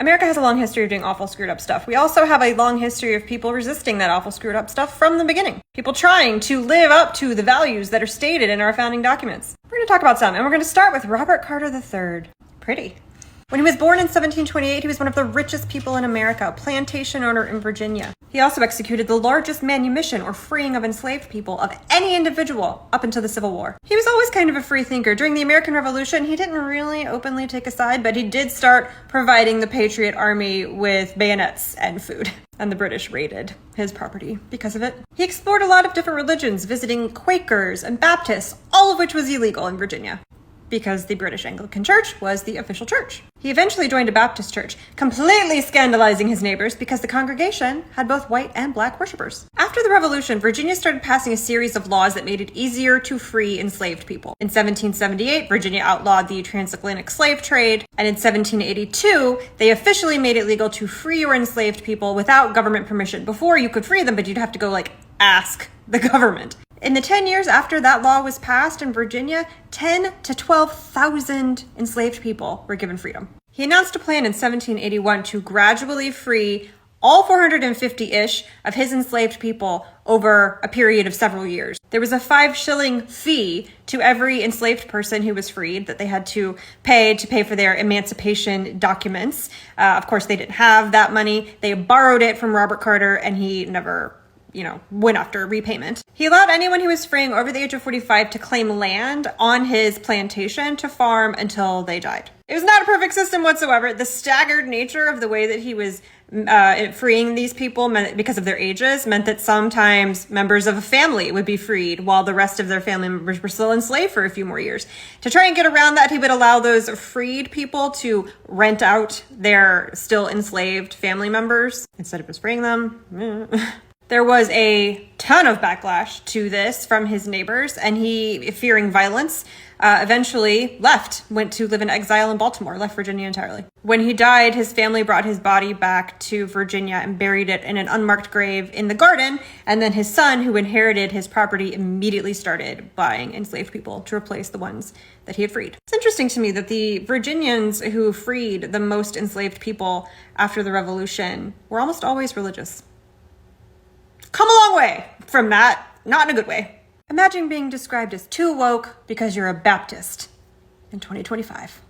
America has a long history of doing awful, screwed up stuff. We also have a long history of people resisting that awful, screwed up stuff from the beginning. People trying to live up to the values that are stated in our founding documents. We're going to talk about some, and we're going to start with Robert Carter III. Pretty. When he was born in 1728, he was one of the richest people in America, a plantation owner in Virginia. He also executed the largest manumission, or freeing of enslaved people, of any individual up until the Civil War. He was always kind of a free thinker. During the American Revolution, he didn't really openly take a side, but he did start providing the Patriot Army with bayonets and food. And the British raided his property because of it. He explored a lot of different religions, visiting Quakers and Baptists, all of which was illegal in Virginia, because the British Anglican Church was the official church. He eventually joined a Baptist church, completely scandalizing his neighbors because the congregation had both white and black worshipers. After the Revolution, Virginia started passing a series of laws that made it easier to free enslaved people. In 1778, Virginia outlawed the transatlantic slave trade, and in 1782, they officially made it legal to free your enslaved people without government permission. Before, you could free them, but you'd have to go, ask the government. In the 10 years after that law was passed in Virginia, 10 to 12,000 enslaved people were given freedom. He announced a plan in 1781 to gradually free all 450-ish of his enslaved people over a period of several years. There was a 5-shilling fee to every enslaved person who was freed that they had to pay for their emancipation documents. Of course, they didn't have that money. They borrowed it from Robert Carter, and he never went after repayment. He allowed anyone who was freeing over the age of 45 to claim land on his plantation to farm until they died. It was not a perfect system whatsoever. The staggered nature of the way that he was freeing these people because of their ages meant that sometimes members of a family would be freed while the rest of their family members were still enslaved for a few more years. To try and get around that, he would allow those freed people to rent out their still enslaved family members instead of just freeing them. There was a ton of backlash to this from his neighbors, and he, fearing violence, eventually went to live in exile in Baltimore, left Virginia entirely. When he died, his family brought his body back to Virginia and buried it in an unmarked grave in the garden, and then his son, who inherited his property, immediately started buying enslaved people to replace the ones that he had freed. It's interesting to me that the Virginians who freed the most enslaved people after the Revolution were almost always religious. Come a long way from that, not in a good way. Imagine being described as too woke because you're a Baptist in 2025.